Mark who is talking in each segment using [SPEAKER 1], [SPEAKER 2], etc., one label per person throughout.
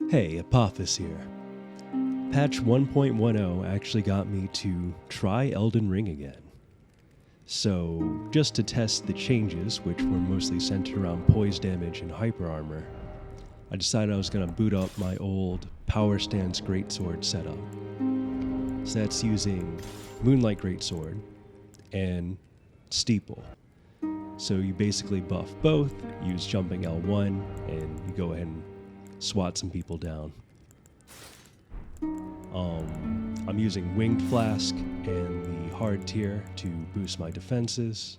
[SPEAKER 1] Hey, Apophis here. Patch 1.10 actually got me to try Elden Ring again. So, just to test the changes, which were mostly centered around poise damage and hyper armor, I decided I was going to boot up my old Powerstance greatsword setup. So that's using Moonlight Greatsword and Steeple. So you basically buff both, use jumping L1, and you go ahead and swat some people down. I'm using Winged Flask and the hard tier to boost my defenses.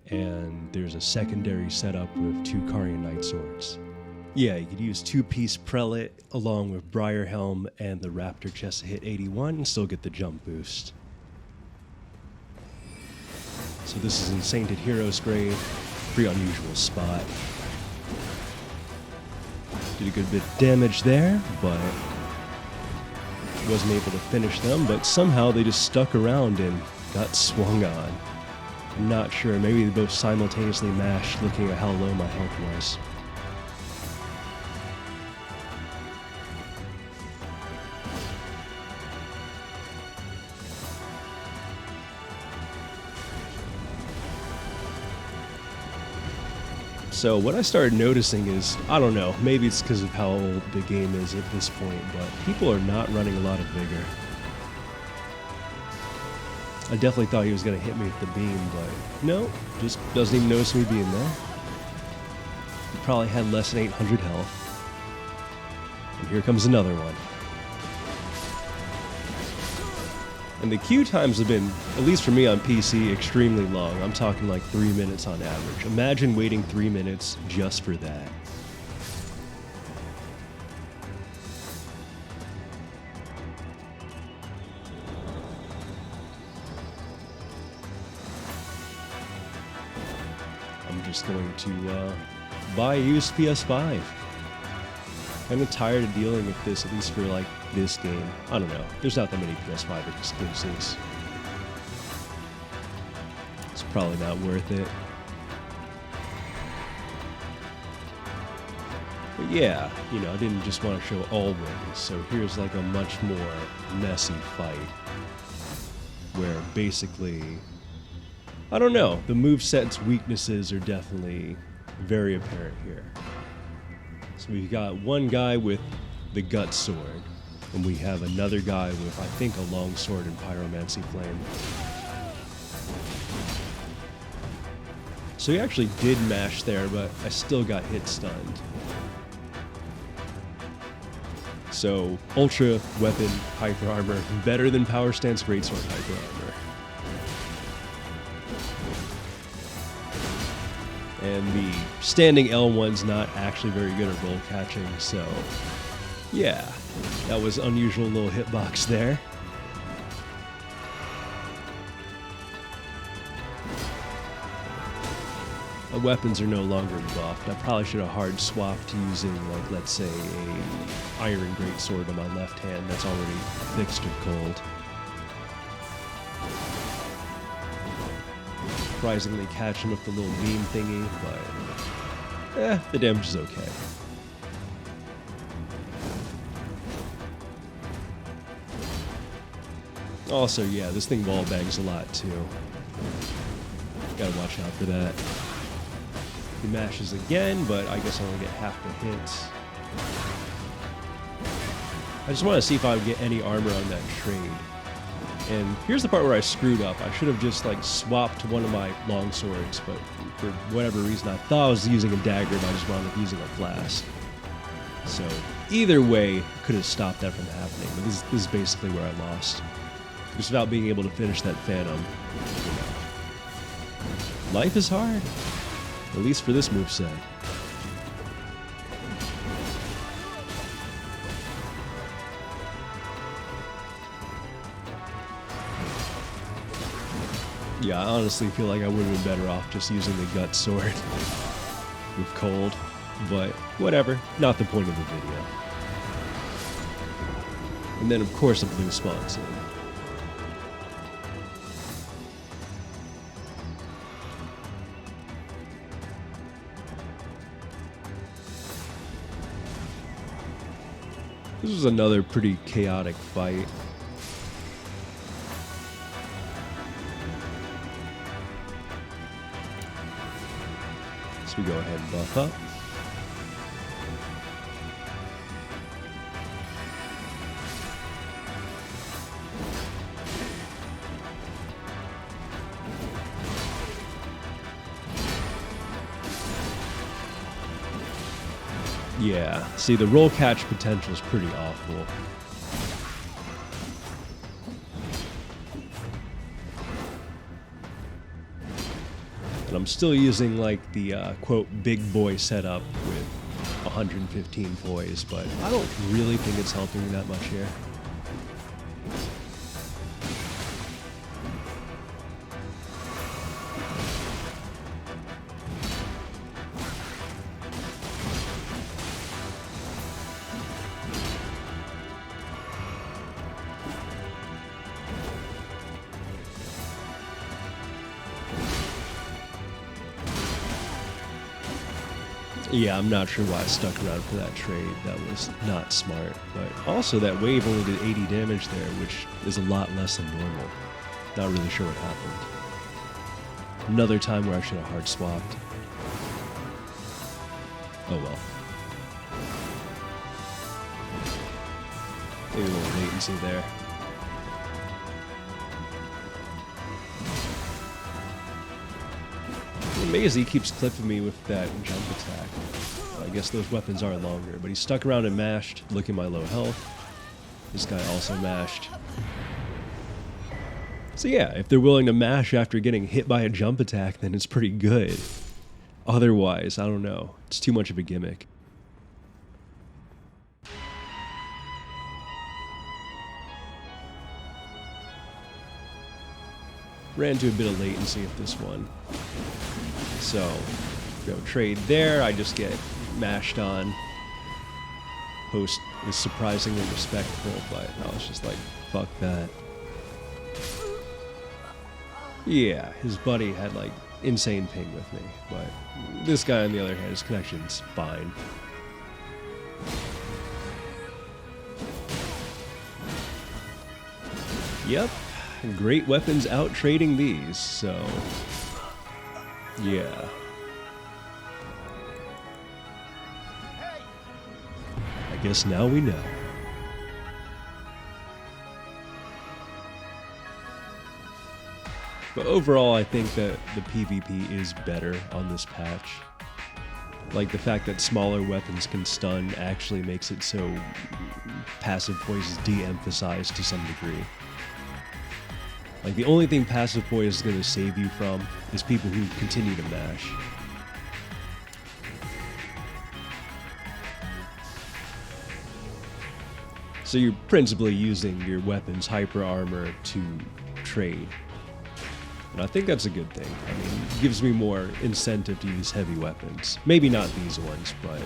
[SPEAKER 1] And there's a secondary setup with 2 Carian Knight Swords. Yeah, you could use 2-piece Prelate along with Briar Helm and the Raptor chest to hit 81 and still get the jump boost. So this is in Sainted Hero's Grave, pretty unusual spot. Did a good bit of damage there, but wasn't able to finish them, but somehow they just stuck around and got swung on. I'm not sure, maybe they both simultaneously mashed looking at how low my health was. So what I started noticing is, I don't know, maybe it's because of how old the game is at this point, but people are not running a lot of vigor. I definitely thought he was going to hit me with the beam, but no, just doesn't even notice me being there. He probably had less than 800 health. And here comes another one. And the queue times have been, at least for me on PC, extremely long. I'm talking like 3 minutes on average. Imagine waiting 3 minutes just for that. I'm just going to buy a used PS5. I'm tired of dealing with this, at least for like this game. I don't know. There's not that many PS5 exclusives. It's probably not worth it. But yeah, you know, I didn't just want to show all wins, so here's like a much more messy fight. Where basically, I don't know, the moveset's weaknesses are definitely very apparent here. So we've got one guy with the gut sword, and we have another guy with, I think, a long sword and pyromancy flame. So he actually did mash there, but I still got hit stunned. So ultra weapon hyper armor, better than Powerstance greatsword hyper armor. And the standing L1's not actually very good at roll catching, so yeah, that was unusual little hitbox there. The weapons are no longer buffed. I probably should have hard swapped to using, like, let's say, a iron greatsword on my left hand that's already fixed or cold. Surprisingly catch him with the little beam thingy, but the damage is okay. Also, yeah, this thing wall bangs a lot too. Gotta watch out for that. He mashes again, but I guess I only get half the hits. I just want to see if I would get any armor on that trade. And here's the part where I screwed up. I should have just like swapped one of my long swords, but for whatever reason I thought I was using a dagger, but I just wound up using a flask. So either way, could have stopped that from happening. But this is basically where I lost. Just without being able to finish that Phantom. You know. Life is hard. At least for this moveset. Yeah, I honestly feel like I would have been better off just using the gut sword with cold, but whatever, not the point of the video. And then of course a blue spawns in. This was another pretty chaotic fight. So we go ahead and buff up. Yeah, see, the roll catch potential is pretty awful. And I'm still using like the quote big boy setup with 115 poise, but I don't really think it's helping me that much here. Yeah, I'm not sure why I stuck around for that trade. That was not smart. But also, that wave only did 80 damage there, which is a lot less than normal. Not really sure what happened. Another time where I should have hard swapped. Oh well. Maybe a little latency there. I'm amazed he keeps clipping me with that jump attack. I guess those weapons are longer, but he stuck around and mashed. Look at my low health. This guy also mashed. So yeah, if they're willing to mash after getting hit by a jump attack, then it's pretty good. Otherwise, I don't know. It's too much of a gimmick. Ran into a bit of latency with this one. So, go trade there, I just get mashed on. Host is surprisingly respectful, but I was just like, fuck that. Yeah, his buddy had like insane ping with me, but this guy on the other hand, his connection's fine. Yep, great weapons out trading these, so yeah. I guess now we know. But overall, I think that the PvP is better on this patch. Like, the fact that smaller weapons can stun actually makes it so passive poise is de-emphasized to some degree. Like, the only thing passive poise is going to save you from is people who continue to mash. So you're principally using your weapon's hyper armor to trade. And I think that's a good thing. I mean, it gives me more incentive to use heavy weapons. Maybe not these ones, but...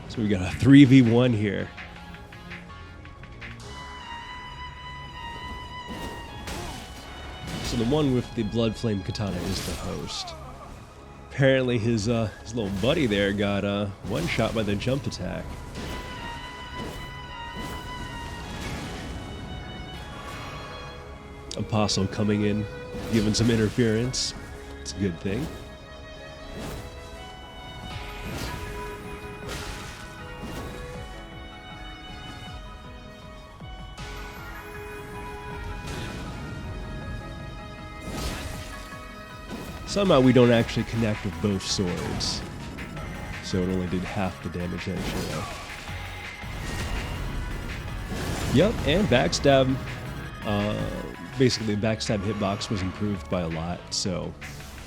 [SPEAKER 1] So we got a 3v1 here. So the one with the blood flame katana is the host. Apparently his little buddy there got one shot by the jump attack. Apostle coming in, giving some interference. It's a good thing. Somehow we don't actually connect with both swords, so it only did half the damage that it should have. Yep, and backstab. Basically, the backstab hitbox was improved by a lot, so,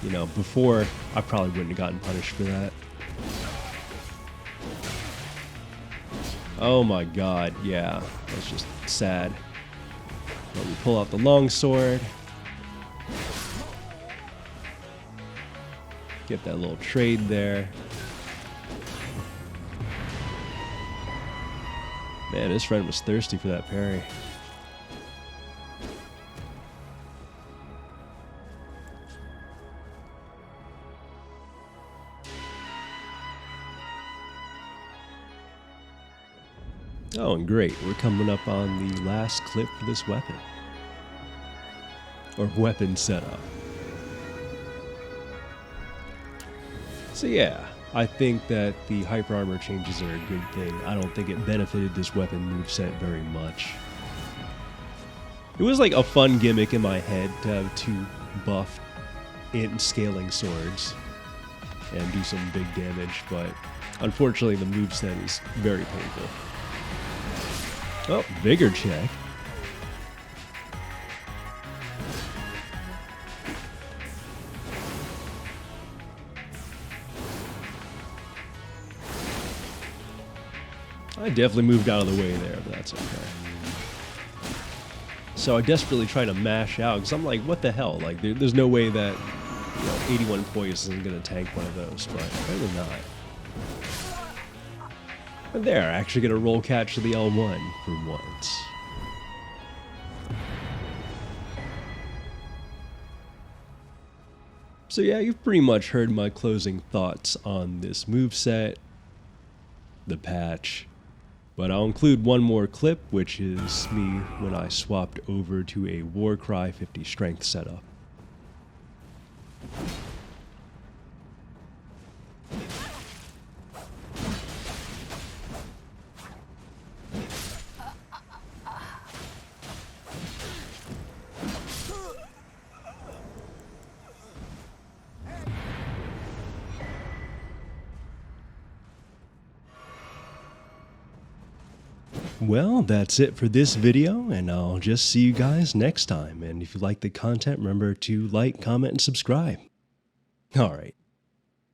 [SPEAKER 1] you know, before, I probably wouldn't have gotten punished for that. Oh my god, yeah, that's just sad. But we pull out the longsword. Get that little trade there. Man, his friend was thirsty for that parry. Oh, and great, we're coming up on the last clip for this weapon. Or weapon setup. So yeah, I think that the hyper armor changes are a good thing. I don't think it benefited this weapon moveset very much. It was like a fun gimmick in my head to have two buff in scaling swords and do some big damage, but unfortunately the moveset is very painful. Oh, vigor check. I definitely moved out of the way there, but that's okay. So I desperately try to mash out, because I'm like, what the hell? Like, there's no way that, 81 poise isn't going to tank one of those, but apparently not. But there, actually get a roll catch to the L1 for once. So yeah, you've pretty much heard my closing thoughts on this moveset, the patch, but I'll include one more clip, which is me when I swapped over to a Warcry 50 strength setup. Well, that's it for this video, and I'll just see you guys next time. And if you like the content, remember to like, comment, and subscribe. Alright,